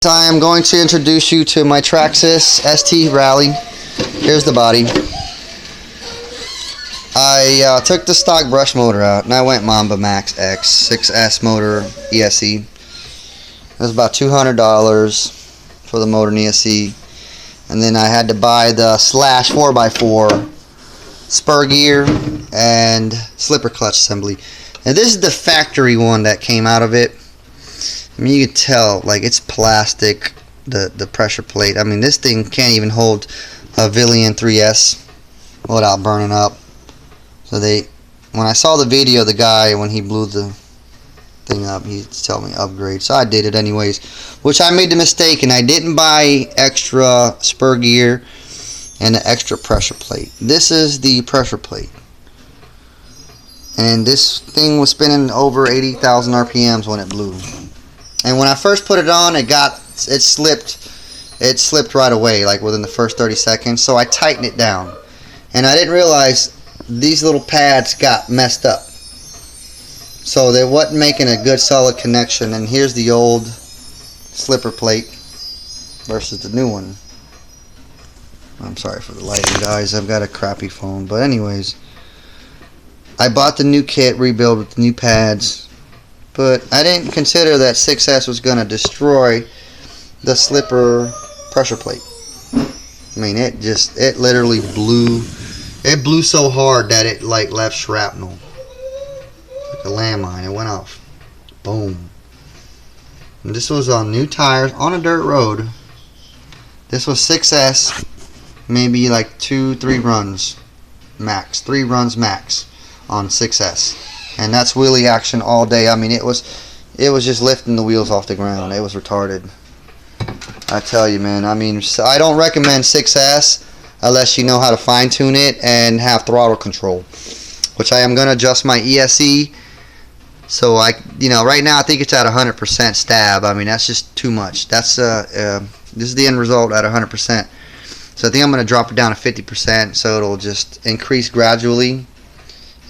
I am going to introduce you to my Traxxas ST Rally. Here's the body. I took the stock brush motor out and I went Mamba Max X 6S motor ESC. It was about $200 for the motor and ESC, and then I had to buy the Slash 4x4 spur gear and slipper clutch assembly. And this is the factory one that came out of it. I mean, you can tell, like, it's plastic, the pressure plate. I mean, this thing can't even hold a Villian 3S without burning up. So when I saw the video, the guy, when he blew the thing up, he told me upgrade. So I did it anyways, which I made the mistake, and I didn't buy extra spur gear and an extra pressure plate. This is the pressure plate. And this thing was spinning over 80,000 RPMs when it blew. And when I first put it on, it slipped right away, like within the first 30 seconds. So I tightened it down, and I didn't realize these little pads got messed up, so they wasn't making a good solid connection. And here's the old slipper plate versus the new one. I'm sorry for the lighting, guys. I've got a crappy phone, but anyways, I bought the new kit rebuild with the new pads. But I didn't consider that 6S was going to destroy the slipper pressure plate. I mean, it literally blew. It blew so hard that it like left shrapnel. Like a landmine. It went off. Boom. And this was on new tires on a dirt road. This was 6S. Maybe like 2-3 runs max. 3 runs max on 6S. And that's wheelie action all day. I mean, it was just lifting the wheels off the ground. It was retarded. I tell you, man. I mean, I don't recommend 6S unless you know how to fine tune it and have throttle control, which I am going to adjust my ESC. So right now I think it's at 100% stab. I mean, that's just too much. That's this is the end result at 100%. So I think I'm going to drop it down to 50%, so it'll just increase gradually.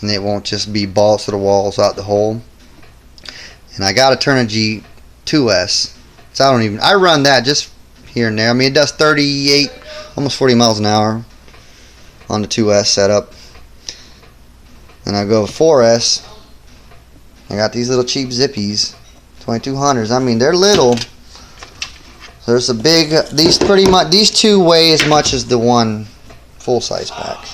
And it won't just be balls to the walls out the hole. And I got to turn a G2S. So I run that just here and there. I mean, it does 38, almost 40 miles an hour on the 2S setup. And I go 4S. I got these little cheap Zippies, 2200s. I mean, they're little. So there's a big. These two weigh as much as the one full size pack.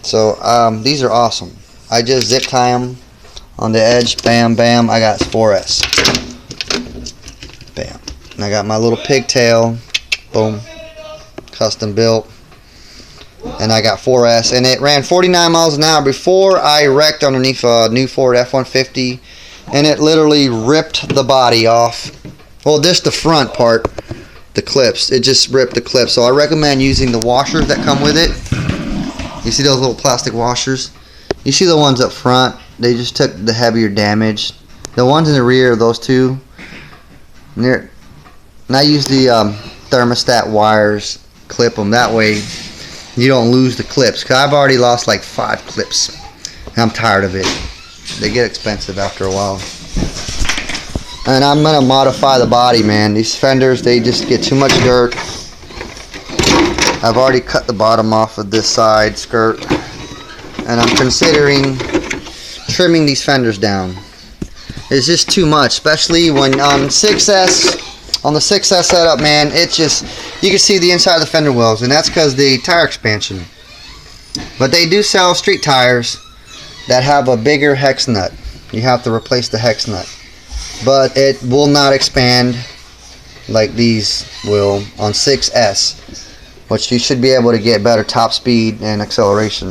So these are awesome. I just zip tie them on the edge. Bam, bam. I got 4S. Bam. And I got my little pigtail. Boom. Custom built. And I got 4S. And it ran 49 miles an hour before I wrecked underneath a new Ford F-150. And it literally ripped the body off. Well, just the front part. The clips. It just ripped the clips. So I recommend using the washers that come with it. You see those little plastic washers? You see the ones up front? They just took the heavier damage. The ones in the rear, those two. And I use the thermostat wires, clip them. That way you don't lose the clips. Because I've already lost like 5 clips. And I'm tired of it. They get expensive after a while. And I'm going to modify the body, man. These fenders, they just get too much dirt. I've already cut the bottom off of this side skirt, and I'm considering trimming these fenders down. It's just too much, especially when on 6S, on the 6S setup, man. It's just, you can see the inside of the fender wells, and that's because the tire expansion. But they do sell street tires that have a bigger hex nut. You have to replace the hex nut, but it will not expand like these will on 6S. Which you should be able to get better top speed and acceleration.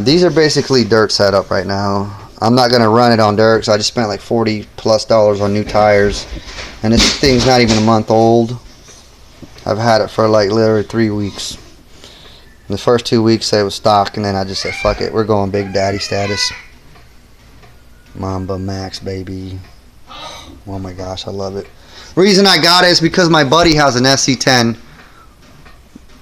These are basically dirt setup right now. I'm not going to run it on dirt because I just spent like $40+ on new tires. And this thing's not even a month old. I've had it for like literally 3 weeks. The first 2 weeks it was stock, and then I just said, fuck it, we're going Big Daddy status. Mamba Max, baby. Oh my gosh, I love it. Reason I got it is because my buddy has an SC10,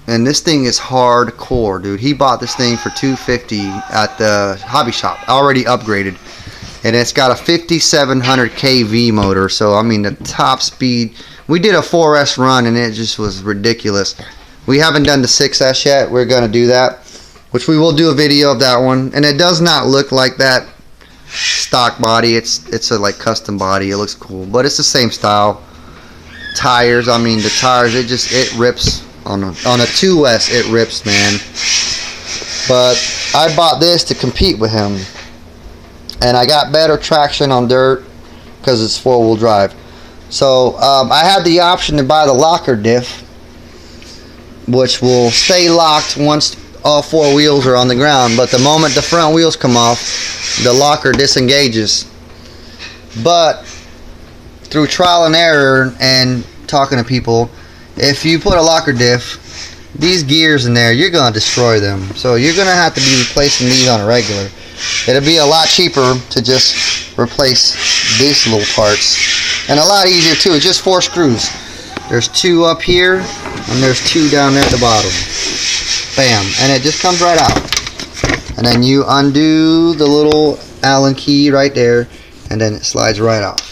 and this thing is hardcore, dude. He bought this thing for $250 at the hobby shop, already upgraded. and it's got a 5700 kV motor. So I mean the top speed. We did a 4S run and it just was ridiculous. We haven't done the 6S yet. We're gonna do that, which we will do a video of that one. And it does not look like that stock body. It's a like custom body. It looks cool, but it's the same style. Tires, I mean the tires, it rips on a 2S. It rips, man. But I bought this to compete with him, and I got better traction on dirt because it's 4-wheel drive. So I had the option to buy the locker diff, which will stay locked once all 4 wheels are on the ground, but the moment the front wheels come off, the locker disengages. But through trial and error and talking to people, if you put a locker diff, these gears in there, you're going to destroy them. So you're going to have to be replacing these on a regular. It'll be a lot cheaper to just replace these little parts, and a lot easier too. It's just 4 screws. There's 2 up here and there's 2 down there at the bottom. Bam, and it just comes right out. And then you undo the little Allen key right there, and then it slides right off.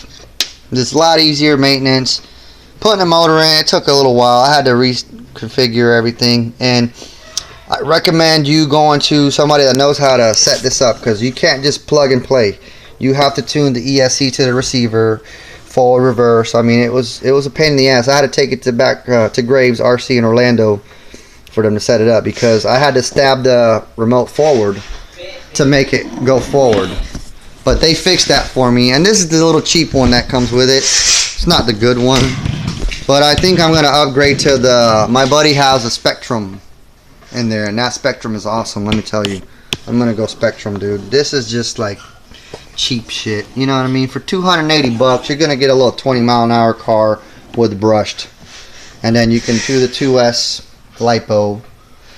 It's a lot easier maintenance. Putting a motor in, it took a little while. I had to reconfigure everything, and I recommend you going to somebody that knows how to set this up, because you can't just plug and play. You have to tune the ESC to the receiver, forward, reverse. I mean, it was a pain in the ass. I had to take it to Graves RC in Orlando for them to set it up, because I had to stab the remote forward to make it go forward. But they fixed that for me, and this is the little cheap one that comes with it. It's not the good one, but I think I'm going to upgrade to my buddy has a Spectrum in there, and that Spectrum is awesome, let me tell you. I'm going to go Spectrum, dude. This is just like cheap shit, you know what I mean? For 280 bucks, you're going to get a little 20-mile-an-hour car with brushed. And then you can do the 2S LiPo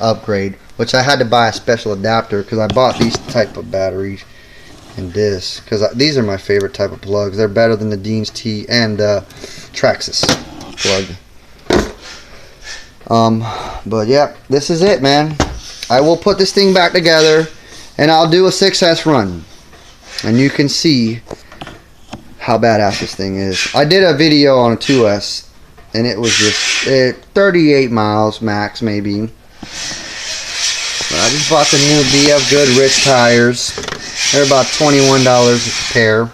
upgrade, which I had to buy a special adapter because I bought these type of batteries and this, because these are my favorite type of plugs. They're better than the Dean's T and Traxxas plug. But yeah, this is it, man. I will put this thing back together and I'll do a 6S run, and you can see how badass this thing is. I did a video on a 2S and it was just 38 miles max, maybe. I just bought the new BF Goodrich tires. They're about $21 a pair.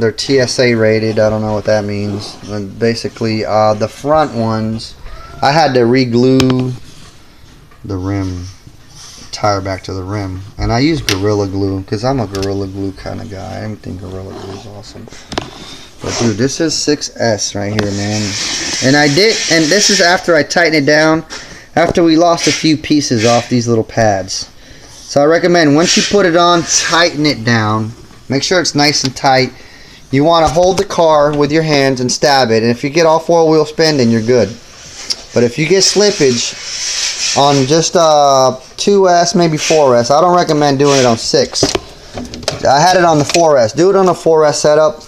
They're TSA rated. I don't know what that means. And basically, the front ones, I had to re-glue the rim, tire back to the rim. And I use Gorilla Glue because I'm a Gorilla Glue kind of guy. I think Gorilla Glue is awesome. But dude, this is 6S right here, man. And this is after I tighten it down, after we lost a few pieces off these little pads. So I recommend once you put it on, tighten it down. Make sure it's nice and tight. You want to hold the car with your hands and stab it. And if you get all 4-wheel spin, then you're good. But if you get slippage on just 2S, maybe 4S, I don't recommend doing it on 6. I had it on the 4S. Do it on a 4S setup.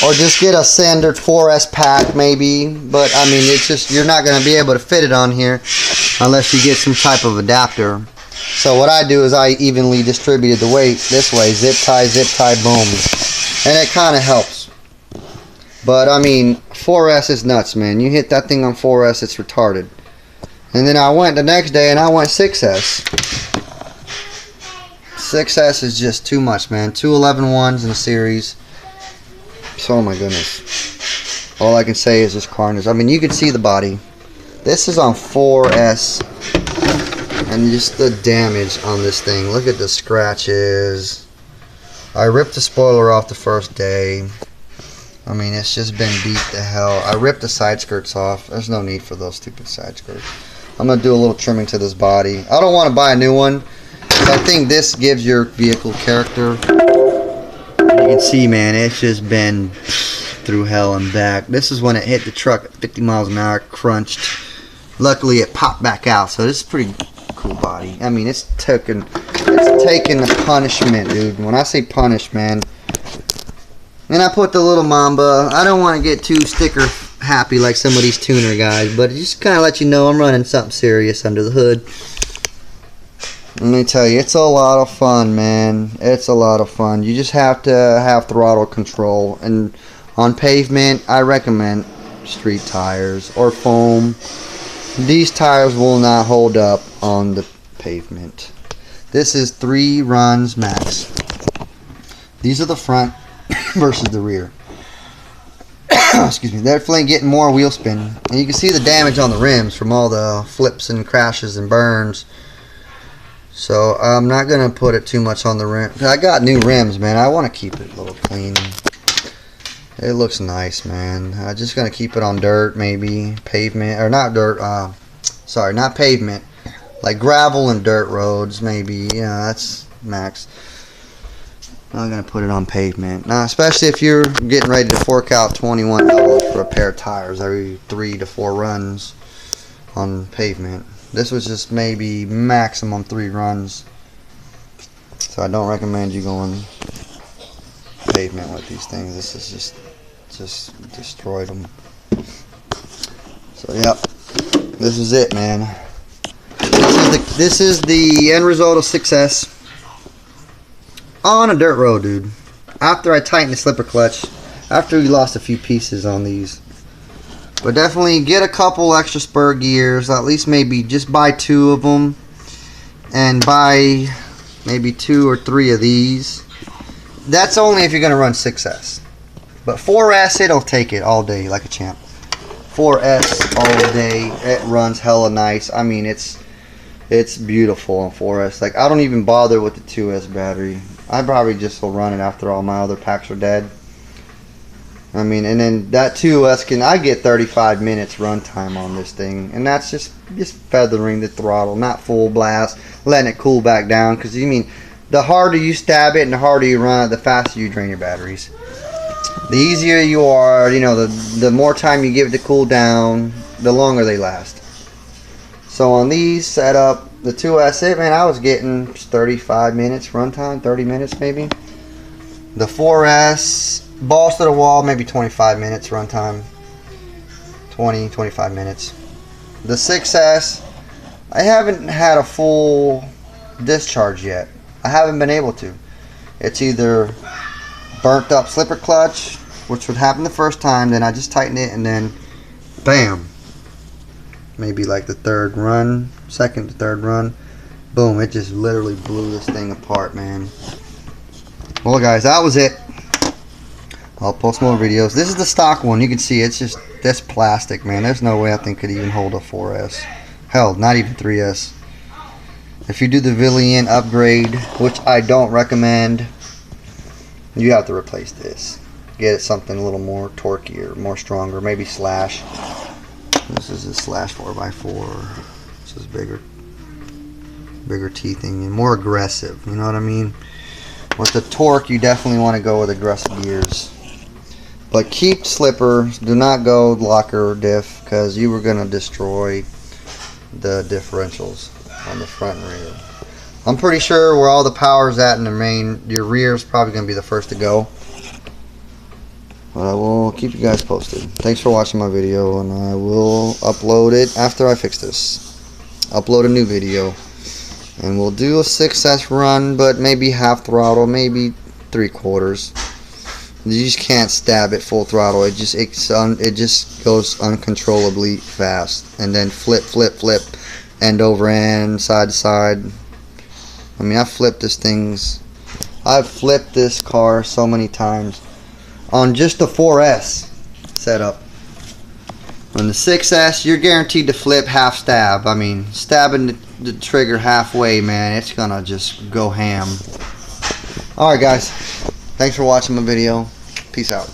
Or just get a standard 4S pack maybe. But I mean, it's just, you're not going to be able to fit it on here unless you get some type of adapter. So what I do is I evenly distributed the weight this way. Zip tie, boom. And it kind of helps. But I mean, 4S is nuts, man. You hit that thing on 4S, it's retarded. And then I went the next day and I went 6S. 6S is just too much, man. 211 ones in a series. So, oh my goodness. All I can say is just carnage. I mean, you can see the body. This is on 4S. And just the damage on this thing. Look at the scratches. I ripped the spoiler off the first day. I mean, it's just been beat to hell. I ripped the side skirts off. There's no need for those stupid side skirts. I'm going to do a little trimming to this body. I don't want to buy a new one, because I think this gives your vehicle character. You can see, man, it's just been through hell and back. This is when it hit the truck at 50 miles an hour, crunched. Luckily, it popped back out, so this is pretty cool body. I mean, it's taken the punishment, dude. When I say punish, man. And I put the little Mamba. I don't want to get too sticker happy like some of these tuner guys, but just kind of let you know I'm running something serious under the hood. Let me tell you, it's a lot of fun, man. It's a lot of fun. You just have to have throttle control. And on pavement, I recommend street tires or foam. These tires will not hold up on the pavement. This is 3 runs max. These are the front versus the rear. Excuse me. Definitely getting more wheel spin. And you can see the damage on the rims from all the flips and crashes and burns. So I'm not going to put it too much on the rim. I got new rims, man. I want to keep it a little clean. It looks nice, man. I'm just going to keep it on dirt, maybe. Pavement. Or not dirt. Sorry, not pavement. Like gravel and dirt roads, maybe. Yeah, that's max. I'm going to put it on pavement. Now, especially if you're getting ready to fork out $21 for a pair of tires every 3 to 4 runs on pavement. This was just maybe maximum 3 runs. So I don't recommend you going pavement with these things. This is just destroyed them. So yep, this is it, man. This is the end result of 6S on a dirt road, dude. After I tightened the slipper clutch, after we lost a few pieces on these. But definitely get a couple extra spur gears, at least maybe just buy 2 of them, and buy maybe 2 or 3 of these. That's only if you're going to run 6S. But 4S, it'll take it all day like a champ. 4S all day, it runs hella nice. I mean, it's beautiful on 4S. Like, I don't even bother with the 2S battery. I probably just will run it after all my other packs are dead. I mean, and then that 2S I get 35 minutes runtime on this thing, and that's just feathering the throttle, not full blast, letting it cool back down. Because you mean, the harder you stab it and the harder you run it, the faster you drain your batteries. The easier you are, you know, the more time you give it to cool down, the longer they last. So on these setup, the 2S, man, I was getting 35 minutes runtime, 30 minutes maybe. The 4S, balls to the wall, maybe 25 minutes runtime. 25 minutes. The 6S, I haven't had a full discharge yet. I haven't been able to. It's either burnt up slipper clutch, which would happen the first time, then I just tighten it, and then bam. Maybe like the 3rd run, 2nd to 3rd run, boom, it just literally blew this thing apart, man. Well, guys, that was it. I'll post more videos. This is the stock one. You can see it's just this plastic, man. There's no way I think could even hold a 4S. Hell, not even 3S. If you do the Villian upgrade, which I don't recommend, you have to replace this. Get it something a little more torquey or more stronger, maybe Slash. This is a Slash 4x4. This is bigger teething and more aggressive. You know what I mean? With the torque, you definitely want to go with aggressive gears. But keep slippers. Do not go locker diff, because you were going to destroy the differentials on the front and rear. I'm pretty sure where all the power's at in the main, your rear is probably going to be the first to go. But I will keep you guys posted. Thanks for watching my video, and I will upload it after I fix this. Upload a new video. And we'll do a 6S run, but maybe half throttle, maybe 3/4. You just can't stab it full throttle. It just goes uncontrollably fast. And then flip, end over end, side to side. I mean, I've flipped this car so many times on just the 4S setup. On the 6S, you're guaranteed to flip half stab. I mean, stabbing the trigger halfway, man, it's gonna just go ham. Alright, guys. Thanks for watching my video. Peace out.